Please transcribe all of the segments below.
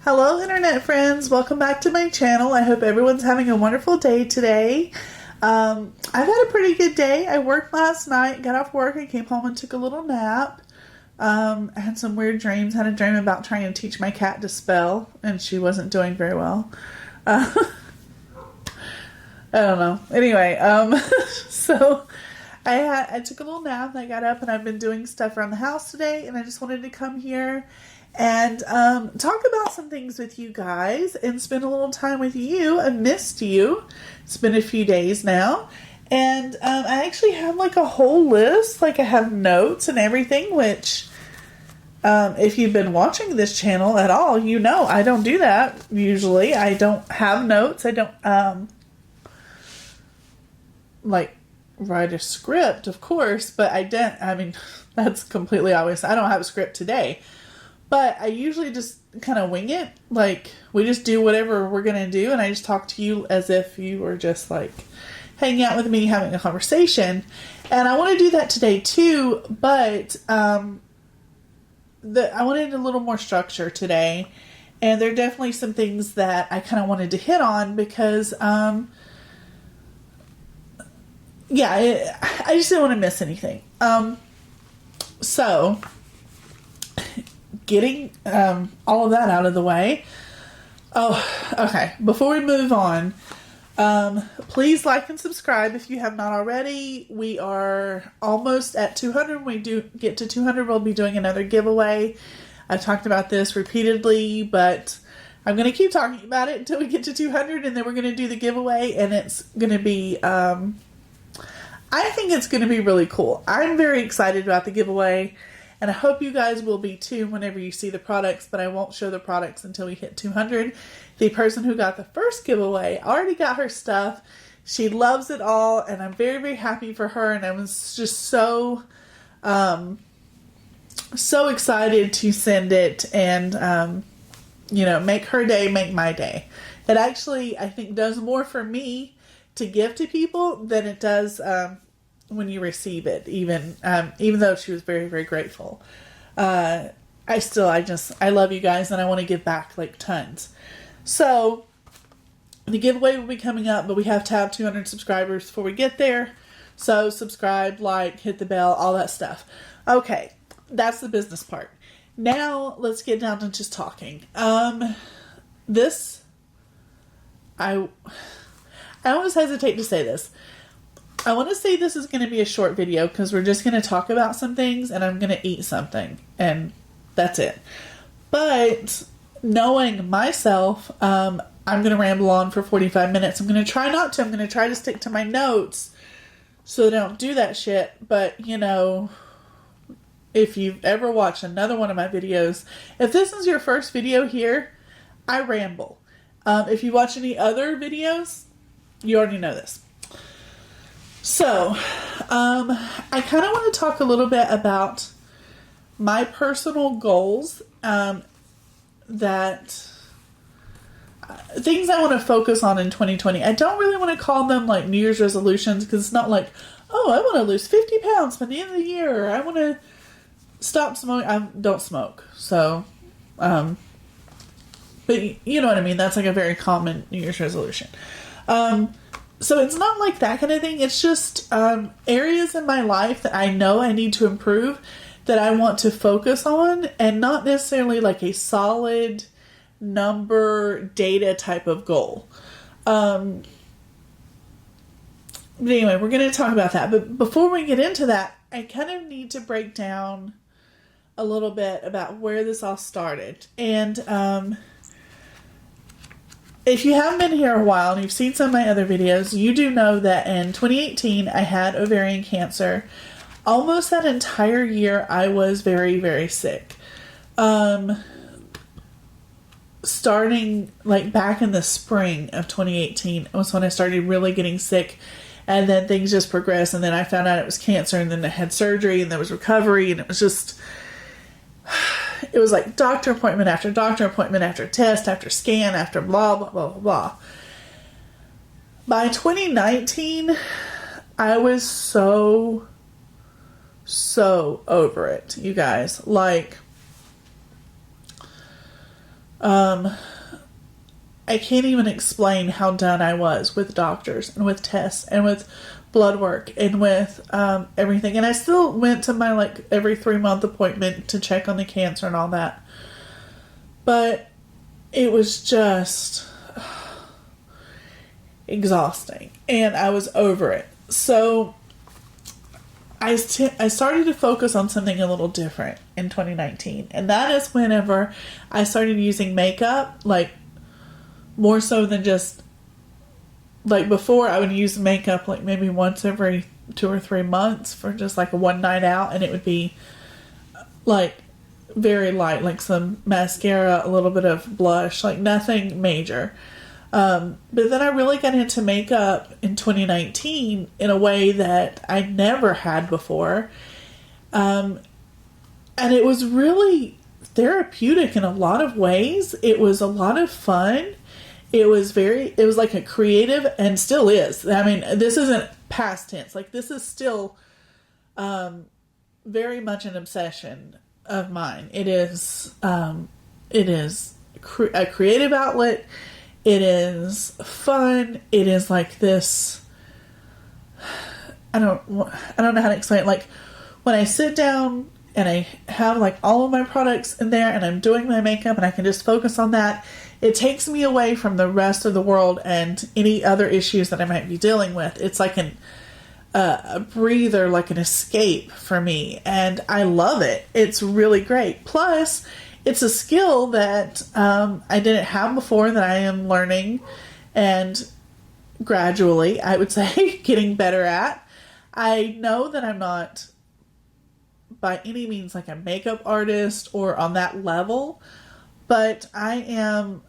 Hello internet friends, welcome back to my channel. I hope everyone's having a wonderful day today. I've had a pretty good day. I worked last night, got off work, and came home and took a little nap. I had some weird dreams. I had a dream about trying to teach my cat to spell, and she wasn't doing very well. I don't know. Anyway, so I took a little nap and I got up and I've been doing stuff around the house today, and I just wanted to come here and talk about some things with you guys and spend a little time with you. I missed you. It's been a few days now. And I actually have like a whole list. Like I have notes and everything, which if you've been watching this channel at all, you know I don't do that usually. I don't have notes. I don't like write a script, of course, but I mean, that's completely obvious. I don't have a script today. But I usually just kind of wing it. Like, we just do whatever we're going to do, and I just talk to you as if you were just, like, hanging out with me, having a conversation. And I want to do that today, too, but I wanted a little more structure today. And there are definitely some things that I kind of wanted to hit on because, I just didn't want to miss anything. So getting all of that out of the way. Oh, okay. Before we move on, please like and subscribe if you have not already. We are almost at 200. When we do get to 200, we'll be doing another giveaway. I've talked about this repeatedly, but I'm going to keep talking about it until we get to 200, and then we're going to do the giveaway, and it's going to be, I think it's going to be really cool. I'm very excited about the giveaway. And I hope you guys will be too whenever you see the products, but I won't show the products until we hit 200. The person who got the first giveaway already got her stuff. She loves it all, and I'm very, very happy for her. And I was just so excited to send it and, make her day, make my day. It actually, I think, does more for me to give to people than it does when you receive it, even though she was very, very grateful. I love you guys, and I want to give back like tons. So the giveaway will be coming up, but we have to have 200 subscribers before we get there. So subscribe, like, hit the bell, all that stuff. Okay, that's the business part. Now let's get down to just talking. I always hesitate to say this. I want to say this is going to be a short video because we're just going to talk about some things and I'm going to eat something and that's it. But knowing myself, I'm going to ramble on for 45 minutes. I'm going to try not to. I'm going to try to stick to my notes so that I don't do that shit. But, if you've ever watched another one of my videos, if this is your first video here, I ramble. If you watch any other videos, you already know this. So, I kind of want to talk a little bit about my personal goals, things I want to focus on in 2020. I don't really want to call them like New Year's resolutions because it's not like, oh, I want to lose 50 pounds by the end of the year. Or I want to stop smoking. I don't smoke. So, but you know what I mean? That's like a very common New Year's resolution. So it's not like that kind of thing. It's just areas in my life that I know I need to improve that I want to focus on, and not necessarily like a solid number data type of goal. But anyway, we're going to talk about that. But before we get into that, I kind of need to break down a little bit about where this all started. And if you haven't been here a while and you've seen some of my other videos, you do know that in 2018 I had ovarian cancer. Almost that entire year I was very, very sick. Starting like back in the spring of 2018 was when I started really getting sick, and then things just progressed, and then I found out it was cancer, and then I had surgery, and there was recovery, and it was like doctor appointment after test, after scan, after blah, blah, blah, blah, blah. By 2019, I was so over it, you guys. Like, I can't even explain how done I was with doctors and with tests and with blood work and with everything. And I still went to my like every 3-month appointment to check on the cancer and all that. But it was just exhausting and I was over it. So I started to focus on something a little different in 2019. And that is whenever I started using makeup, like more so than just, like before I would use makeup like maybe once every 2 or 3 months for just like a one night out. And it would be like very light, like some mascara, a little bit of blush, like nothing major. But then I really got into makeup in 2019 in a way that I never had before. And it was really therapeutic in a lot of ways. It was a lot of fun. It was like a creative, and still is. I mean, this isn't past tense. Like, this is still very much an obsession of mine. It is a creative outlet. It is fun. It is like this. I don't know how to explain it. Like when I sit down and I have like all of my products in there and I'm doing my makeup and I can just focus on that, it takes me away from the rest of the world and any other issues that I might be dealing with. It's like a breather, like an escape for me. And I love it. It's really great. Plus, it's a skill that I didn't have before that I am learning and gradually, I would say, getting better at. I know that I'm not by any means like a makeup artist or on that level, but I am...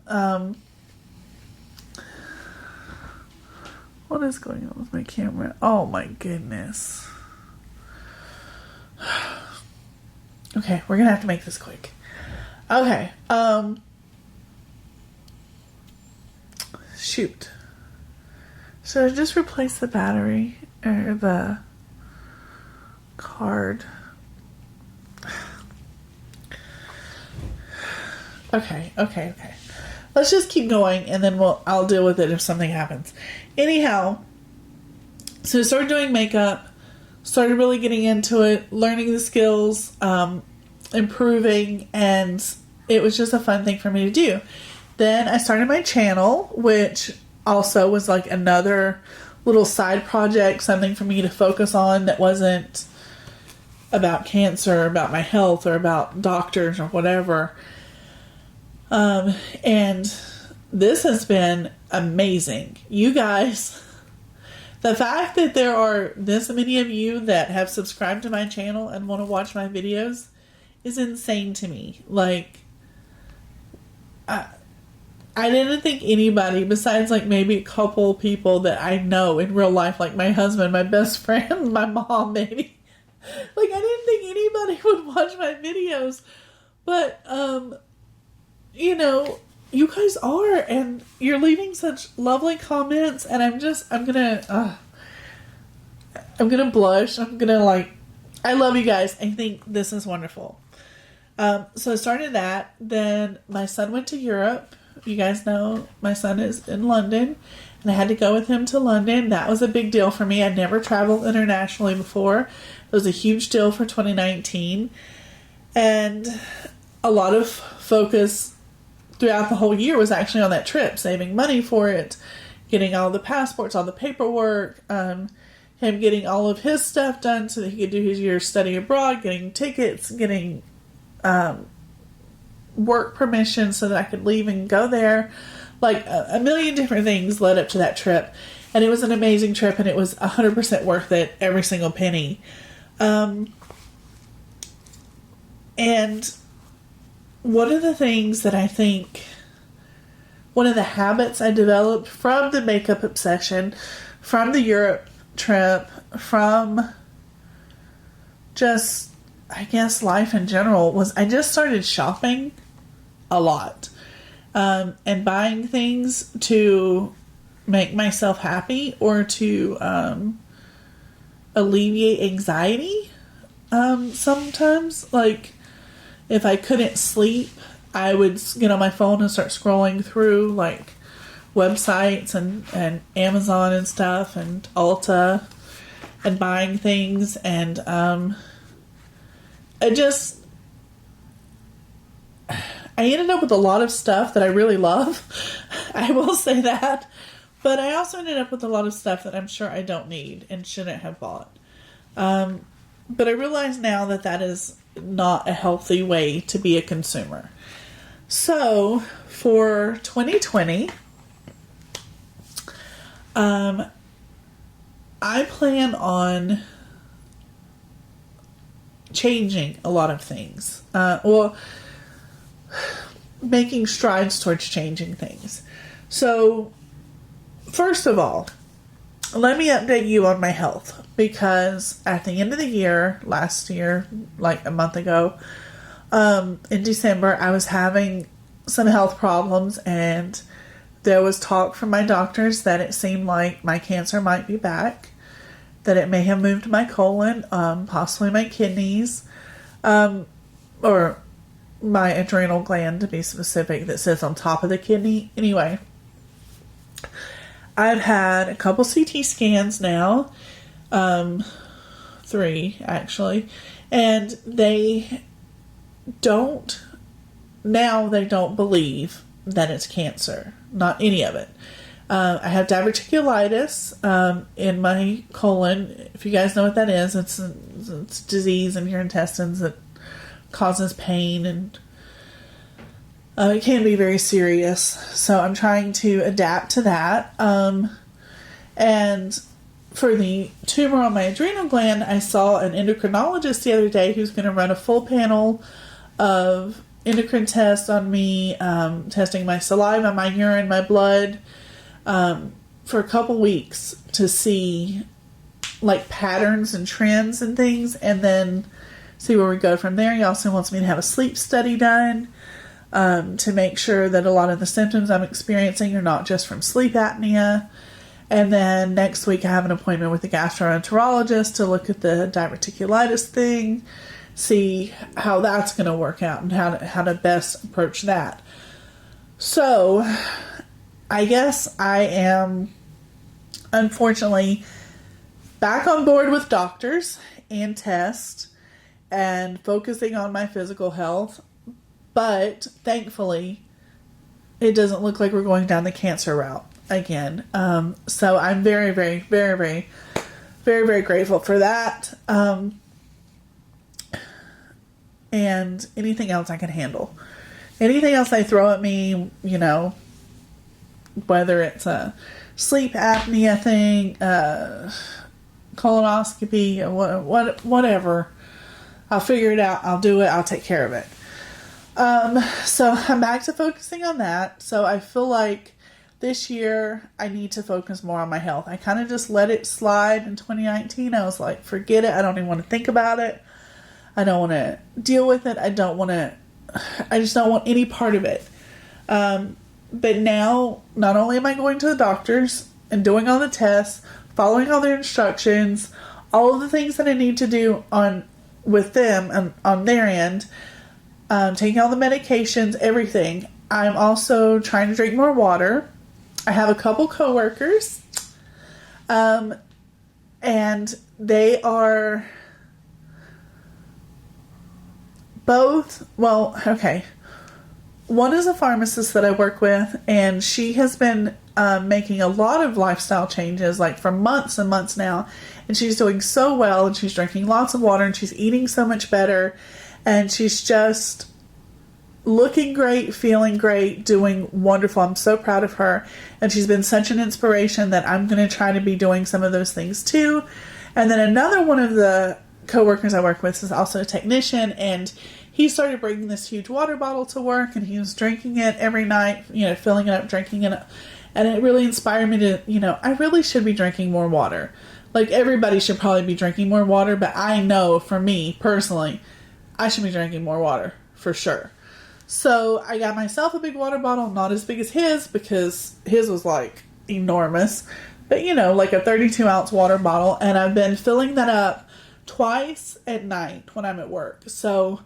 what is going on with my camera? Oh my goodness. Okay, we're gonna have to make this quick. Okay, shoot. So I just replaced the battery, or the card. Okay. Let's just keep going, and then I'll deal with it if something happens. Anyhow, so I started doing makeup, started really getting into it, learning the skills, improving, and it was just a fun thing for me to do. Then I started my channel, which also was like another little side project, something for me to focus on that wasn't about cancer, or about my health, or about doctors, or whatever. And this has been amazing. You guys, the fact that there are this many of you that have subscribed to my channel and want to watch my videos is insane to me. Like, I didn't think anybody besides like maybe a couple people that I know in real life, like my husband, my best friend, my mom, maybe. Like, I didn't think anybody would watch my videos, but, you know, you guys are, and you're leaving such lovely comments, and I'm gonna blush. I love you guys. I think this is wonderful. So I started that. Then my son went to Europe. You guys know my son is in London, and I had to go with him to London. That was a big deal for me. I'd never traveled internationally before. It was a huge deal for 2019, and a lot of focus throughout the whole year was actually on that trip, saving money for it, getting all the passports, all the paperwork, him getting all of his stuff done so that he could do his year's study abroad, getting tickets, getting work permission so that I could leave and go there. Like a million different things led up to that trip. And it was an amazing trip, and it was 100% worth it, every single penny. And one of the things that I think, one of the habits I developed from the makeup obsession, from the Europe trip, from just, I guess, life in general, was I just started shopping a lot. And buying things to make myself happy or to alleviate anxiety. Sometimes, like, if I couldn't sleep, I would get on my phone and start scrolling through like websites and Amazon and stuff and Ulta and buying things, and I ended up with a lot of stuff that I really love. I will say that. But I also ended up with a lot of stuff that I'm sure I don't need and shouldn't have bought. But I realize now that that is not a healthy way to be a consumer. So, for 2020, I plan on changing a lot of things. Making strides towards changing things. So, first of all, let me update you on my health, because at the end of the year, last year, like a month ago, in December, I was having some health problems, and there was talk from my doctors that it seemed like my cancer might be back, that it may have moved to my colon, possibly my kidneys, or my adrenal gland, to be specific, that sits on top of the kidney. Anyway, I've had a couple CT scans now, 3 actually, and they don't believe that it's cancer. Not any of it. I have diverticulitis in my colon. If you guys know what that is, it's disease in your intestines that causes pain, and it can be very serious. So I'm trying to adapt to that. And for the tumor on my adrenal gland, I saw an endocrinologist the other day who's going to run a full panel of endocrine tests on me, testing my saliva, my urine, my blood, for a couple weeks to see like patterns and trends and things, and then see where we go from there. He also wants me to have a sleep study done, to make sure that a lot of the symptoms I'm experiencing are not just from sleep apnea. And then next week I have an appointment with a gastroenterologist to look at the diverticulitis thing, see how that's going to work out and how to best approach that. So, I guess I am, unfortunately, back on board with doctors and tests and focusing on my physical health. But, thankfully, it doesn't look like we're going down the cancer route again. So, I'm very, very, very, very, very, very grateful for that. And anything else I can handle. Anything else they throw at me, whether it's a sleep apnea thing, colonoscopy, whatever, I'll figure it out. I'll do it. I'll take care of it. So I'm back to focusing on that. So I feel like this year I need to focus more on my health. I kind of just let it slide in 2019. I was like, forget it. I don't even want to think about it. I don't want to deal with it. I just don't want any part of it. But now, not only am I going to the doctors and doing all the tests, following all their instructions, all of the things that I need to do with them and on their end, taking all the medications, everything. I'm also trying to drink more water. I have a couple coworkers, and they are both, one is a pharmacist that I work with, and she has been making a lot of lifestyle changes, like for months and months now, and she's doing so well, and she's drinking lots of water, and she's eating so much better, and she's just looking great, feeling great, doing wonderful. I'm so proud of her, and she's been such an inspiration that I'm going to try to be doing some of those things too. And then another one of the coworkers I work with is also a technician, and he started bringing this huge water bottle to work, and he was drinking it every night, filling it up, drinking it up. And it really inspired me to, I really should be drinking more water. Like, everybody should probably be drinking more water, but I know, for me, personally, I should be drinking more water, for sure. So, I got myself a big water bottle, not as big as his, because his was, enormous. But, like a 32-ounce water bottle, and I've been filling that up twice at night when I'm at work. So,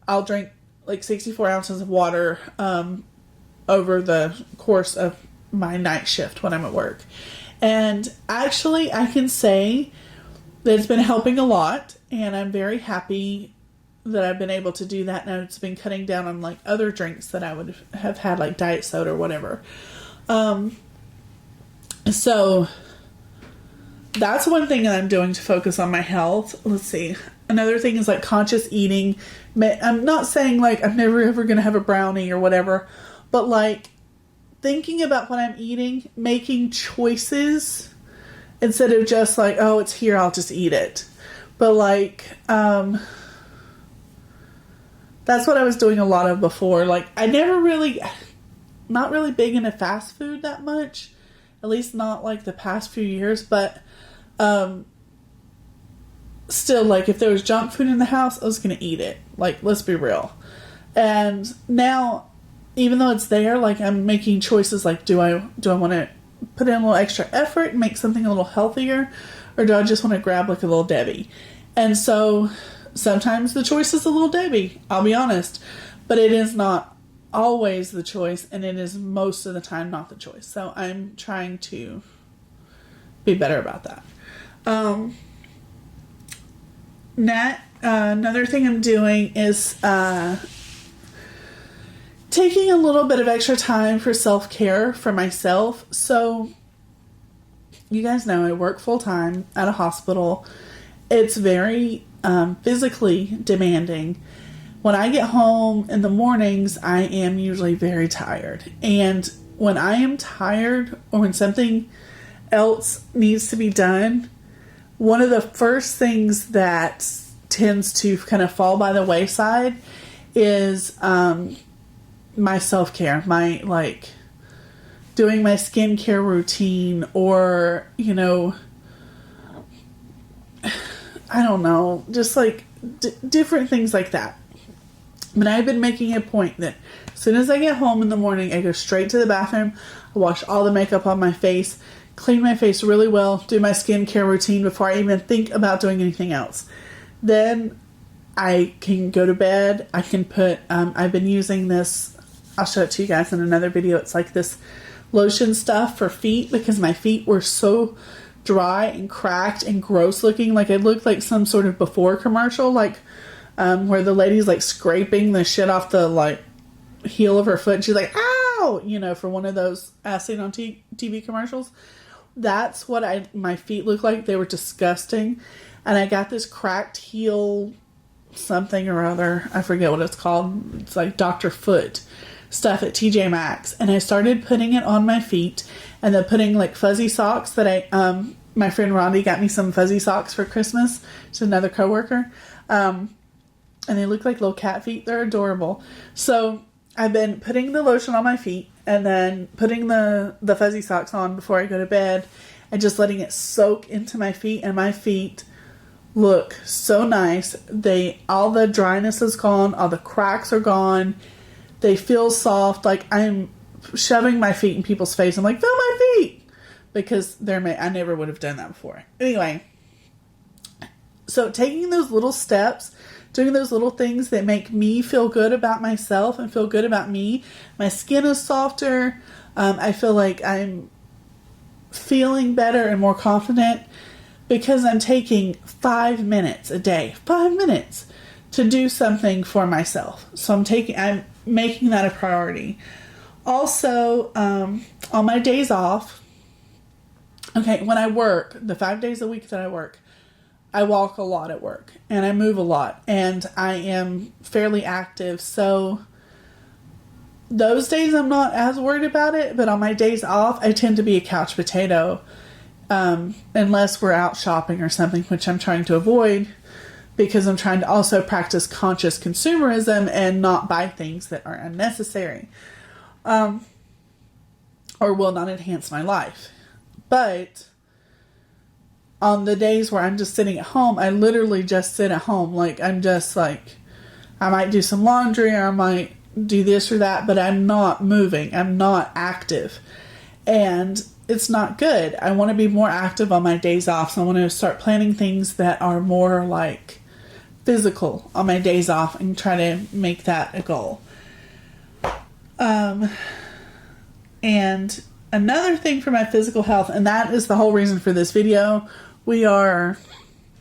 I'll drink like 64 ounces of water over the course of my night shift when I'm at work. And actually, I can say that it's been helping a lot, and I'm very happy that I've been able to do that. Now it's been cutting down on like other drinks that I would have had, like diet soda or whatever. So that's one thing that I'm doing to focus on my health. Let's see. Another thing is like conscious eating. I'm not saying like I'm never ever going to have a brownie or whatever, but like thinking about what I'm eating, making choices instead of just like, oh, it's here, I'll just eat it. But like, that's what I was doing a lot of before. Like I never really, not really big into fast food that much, at least not like the past few years, but still, like if there was junk food in the house, I was going to eat it. Like, let's be real. And now, even though it's there, like I'm making choices like, do I want to put in a little extra effort and make something a little healthier, or do I just want to grab like a Little Debbie? And so sometimes the choice is a Little Debbie, I'll be honest, but it is not always the choice, and it is most of the time not the choice. So I'm trying to be better about that. Another thing I'm doing is taking a little bit of extra time for self-care for myself. So you guys know I work full-time at a hospital. It's very physically demanding. When I get home in the mornings, I am usually very tired. And when I am tired, or when something else needs to be done, one of the first things that tends to kind of fall by the wayside is my self-care, my like doing my skincare routine, or I don't know, just like different things like that. But I've been making a point that as soon as I get home in the morning, I go straight to the bathroom, I wash all the makeup on my face, clean my face really well, do my skincare routine before I even think about doing anything else. Then I can go to bed. I can put, I've been using this, I'll show it to you guys in another video. It's like this lotion stuff for feet, because my feet were so dry and cracked and gross looking. Like it looked like some sort of before commercial, like where the lady's like scraping the shit off the like heel of her foot. And she's like, ow, for one of those as seen on TV commercials. That's what my feet look like. They were disgusting. And I got this cracked heel something or other. I forget what it's called. It's like Dr. Foot stuff at TJ Maxx. And I started putting it on my feet, and then putting like fuzzy socks that my friend Rondi got me some fuzzy socks for Christmas. She's another coworker. And they look like little cat feet. They're adorable. So I've been putting the lotion on my feet, and then putting the fuzzy socks on before I go to bed, and just letting it soak into my feet. And my feet look so nice. All the dryness is gone. All the cracks are gone. They feel soft. Like I'm shoving my feet in people's face. I'm like, feel my feet, because I never would have done that before. Anyway, so taking those little steps, doing those little things that make me feel good about myself and feel good about me. My skin is softer. I feel like I'm feeling better and more confident because I'm taking 5 minutes a day, 5 minutes to do something for myself. So I'm making that a priority. Also, on my days off, when I work, the 5 days a week that I work, I walk a lot at work, and I move a lot, and I am fairly active. So those days I'm not as worried about it, but on my days off, I tend to be a couch potato, unless we're out shopping or something, which I'm trying to avoid, because I'm trying to also practice conscious consumerism and not buy things that are unnecessary, or will not enhance my life. But on the days where I'm just sitting at home, I literally just sit at home. Like, I'm just like, I might do some laundry, or I might do this or that, but I'm not moving. I'm not active. And it's not good. I want to be more active on my days off. So I want to start planning things that are more like physical on my days off and try to make that a goal. And another thing for my physical health, and that is the whole reason for this video. We are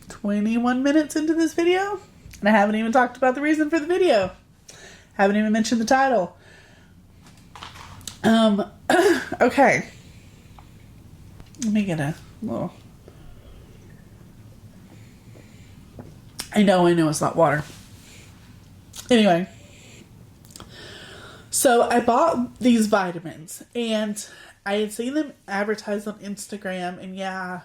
21 minutes into this video, and I haven't even talked about the reason for the video. Haven't even mentioned the title. Okay. Let me get a little... I know it's not water. Anyway. So I bought these vitamins, and I had seen them advertised on Instagram, and yeah,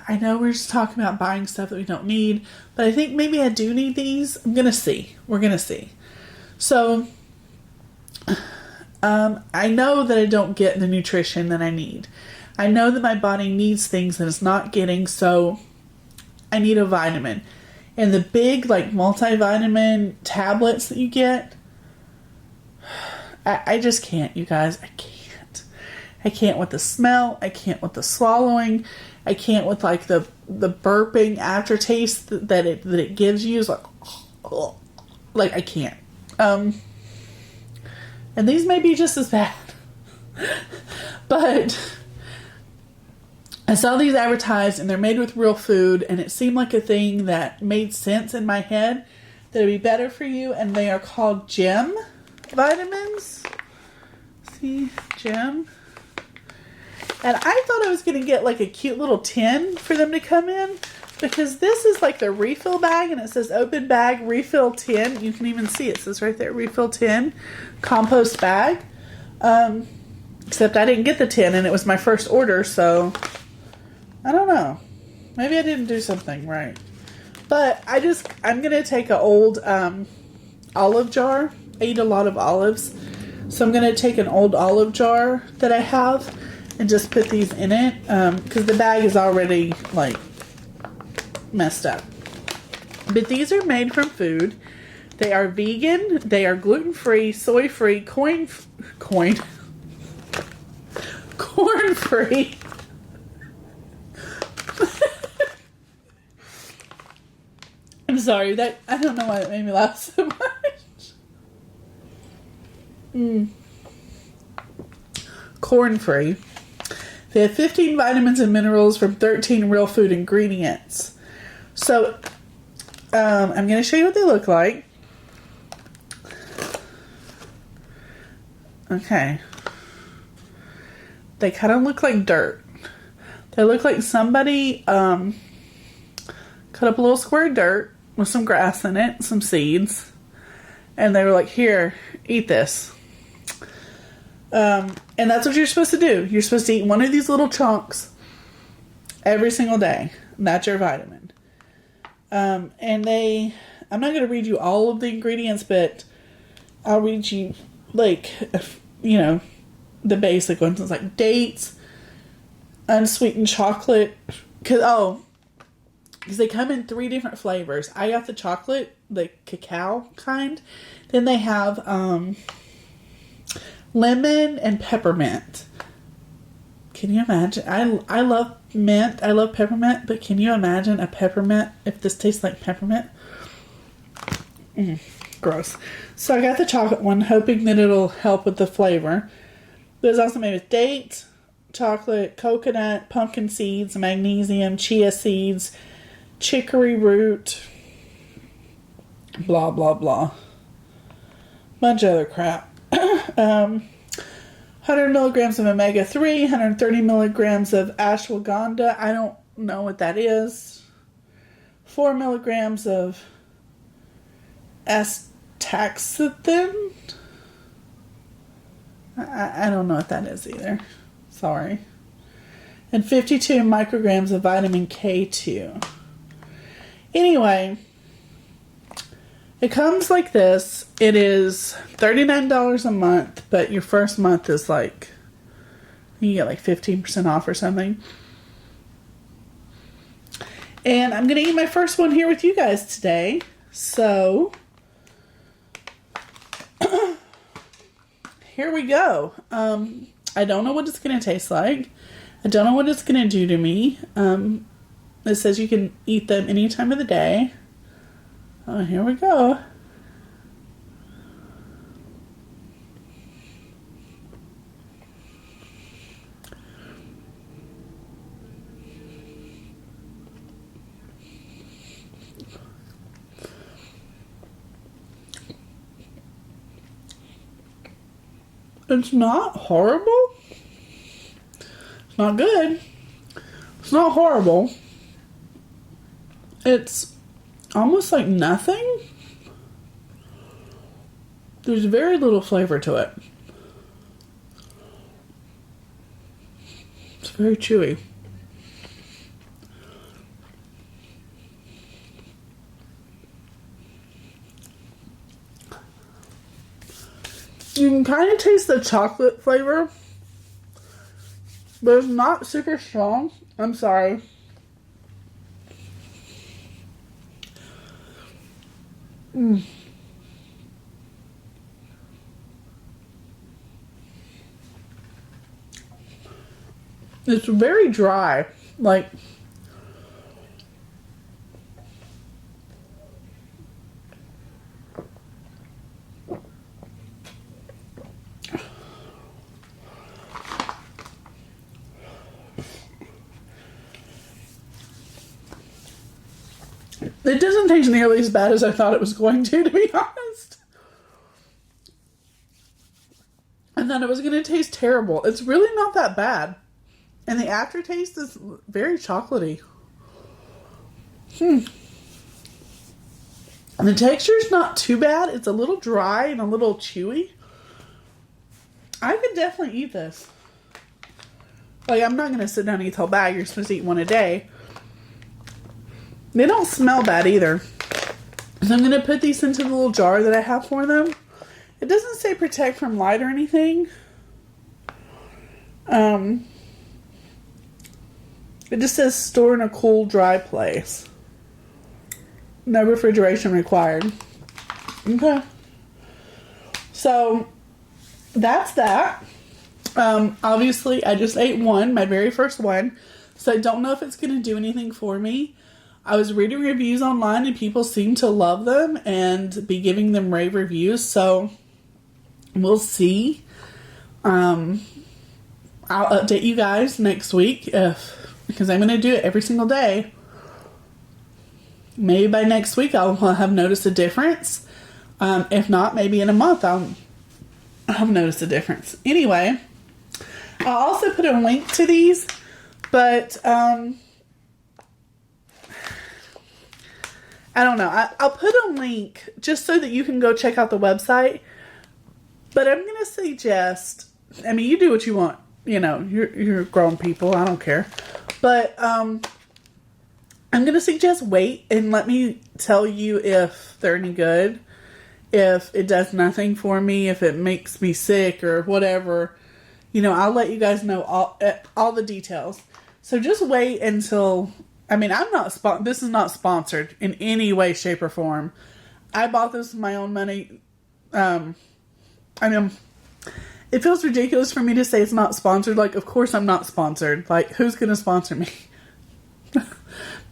I know we're just talking about buying stuff that we don't need, but I think maybe I do need these. I'm going to see. We're going to see. So, I know that I don't get the nutrition that I need. I know that my body needs things that it's not getting, so I need a vitamin. And the big, like, multivitamin tablets that you get, I just can't, you guys. I can't. I can't with the smell. I can't with the swallowing. I can't with, like, the burping aftertaste that it gives you. It's like, I can't. And these may be just as bad. But I saw these advertised, and they're made with real food, and it seemed like a thing that made sense in my head that would be better for you, and they are called Gem vitamins. See, Gem. And I thought I was going to get like a cute little tin for them to come in, because this is like the refill bag, and it says open bag, refill tin. You can even see it says right there, refill tin, compost bag. Except I didn't get the tin, and it was my first order, so I don't know. Maybe I didn't do something right. But I'm going to take an old olive jar. I eat a lot of olives. So I'm going to take an old olive jar that I have and just put these in it. Because the bag is already, like, messed up. But these are made from food. They are vegan. They are gluten-free, soy-free, corn-free. I'm sorry, I don't know why it made me laugh so much. Corn-free. They have 15 vitamins and minerals from 13 real food ingredients. So, I'm going to show you what they look like. Okay. They kind of look like dirt. They look like somebody cut up a little square of dirt with some grass in it, some seeds, and they were like, here, eat this. And that's what you're supposed to do. You're supposed to eat one of these little chunks every single day. And that's your vitamin. And I'm not going to read you all of the ingredients, but I'll read you, like, the basic ones. It's like dates, unsweetened chocolate, because they come in 3 different flavors. I got the chocolate, the cacao kind. Then they have lemon and peppermint. Can you imagine? I love mint. I love peppermint. But can you imagine a peppermint if this tastes like peppermint? Gross. So I got the chocolate one, hoping that it'll help with the flavor. But it's also made with dates, chocolate, coconut, pumpkin seeds, magnesium, chia seeds, chicory root, blah, blah, blah. Bunch of other crap. 100 milligrams of omega-3, 130 milligrams of ashwagandha. I don't know what that is. 4 milligrams of astaxanthin. I don't know what that is either. Sorry. And 52 micrograms of vitamin K2. Anyway, it comes like this. It is $39 a month, but your first month is like, you get like 15% off or something. And I'm going to eat my first one here with you guys today. So, here we go. I don't know what it's going to taste like. I don't know what it's going to do to me. It says you can eat them any time of the day. Oh, here we go. It's not horrible. It's not good. It's not horrible. It's almost like nothing. There's very little flavor to it. It's very chewy. You can kind of taste the chocolate flavor, but it's not super strong. I'm sorry. It's very dry. Like, it doesn't taste nearly as bad as I thought it was going to be honest. I thought it was going to taste terrible. It's really not that bad. And the aftertaste is very chocolatey. And the texture is not too bad. It's a little dry and a little chewy. I could definitely eat this. Like, I'm not going to sit down and eat the whole bag. You're supposed to eat one a day. They don't smell bad either. So I'm going to put these into the little jar that I have for them. It doesn't say protect from light or anything. It just says store in a cool, dry place. No refrigeration required. Okay. So, that's that. Obviously, I just ate one, my very first one. So I don't know if it's going to do anything for me. I was reading reviews online and people seem to love them and be giving them rave reviews. So, we'll see. I'll update you guys next week because I'm going to do it every single day. Maybe by next week I'll have noticed a difference. If not, maybe in a month I'll have noticed a difference. Anyway, I'll also put a link to these, but I don't know. I'll put a link just so that you can go check out the website. But I'm going to suggest, I mean, you do what you want. You know, you're grown people. I don't care. But I'm going to suggest wait and let me tell you if they're any good. If it does nothing for me, if it makes me sick or whatever. You know, I'll let you guys know all the details. So just wait until... I mean, this is not sponsored in any way, shape, or form. I bought this with my own money. I mean, it feels ridiculous for me to say it's not sponsored. Like, of course I'm not sponsored. Like, who's going to sponsor me?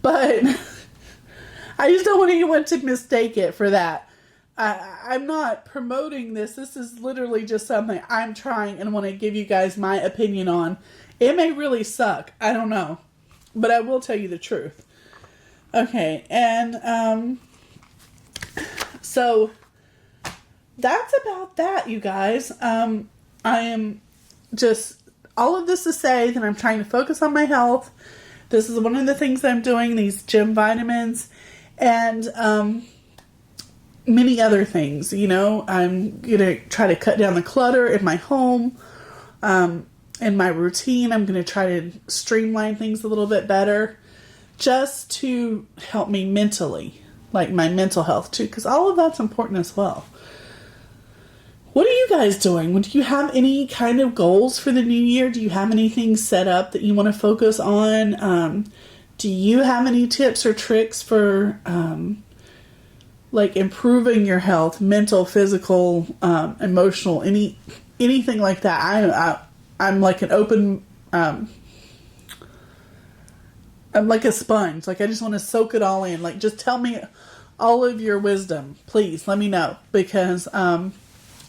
But I just don't want anyone to mistake it for that. I'm not promoting this. This is literally just something I'm trying and want to give you guys my opinion on. It may really suck. I don't know. But I will tell you the truth. Okay, and so that's about that, you guys. I am just, all of this to say that I'm trying to focus on my health. This is one of the things that I'm doing, these gym vitamins, and many other things. You know, I'm going to try to cut down the clutter in my home. In my routine, I'm going to try to streamline things a little bit better just to help me mentally, like my mental health too, because all of that's important as well. What are you guys doing? Do you have any kind of goals for the new year? Do you have anything set up that you want to focus on? Do you have any tips or tricks for like improving your health, mental, physical, emotional, anything like that? I'm like an open, I'm like a sponge. Like, I just want to soak it all in. Like, just tell me all of your wisdom. Please let me know, because I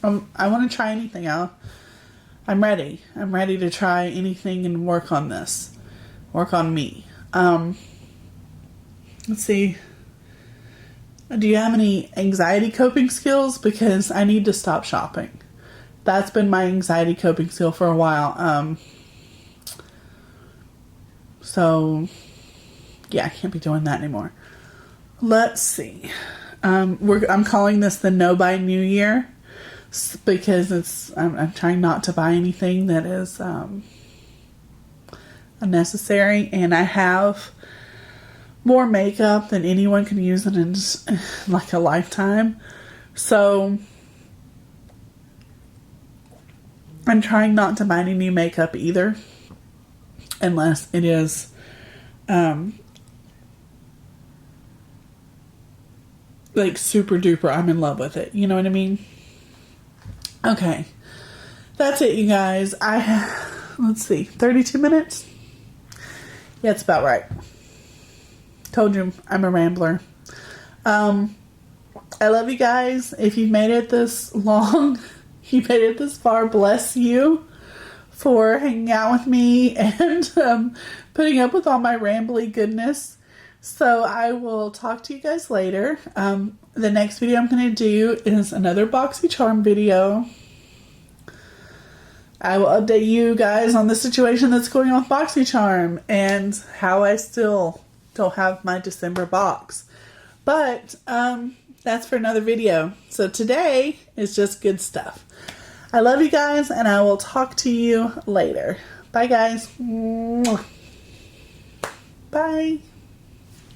want to try anything out. I'm ready. I'm ready to try anything and work on this. Work on me. Let's see. Do you have any anxiety coping skills? Because I need to stop shopping. That's been my anxiety coping skill for a while. So, yeah, I can't be doing that anymore. Let's see. I'm calling this the No Buy New Year, because I'm trying not to buy anything that is unnecessary, and I have more makeup than anyone can use in like a lifetime. So I'm trying not to buy any new makeup either, unless it is like super duper I'm in love with it. You know what I mean? Okay. That's it, you guys. Let's see, 32 minutes? Yeah, it's about right. Told you I'm a rambler. I love you guys. If you've made it this long, you made it this far, bless you for hanging out with me and putting up with all my rambly goodness. So I will talk to you guys later. The next video I'm going to do is another BoxyCharm video. I will update you guys on the situation that's going on with BoxyCharm and how I still don't have my December box. But that's for another video. So today is just good stuff. I love you guys, and I will talk to you later. Bye, guys. Bye.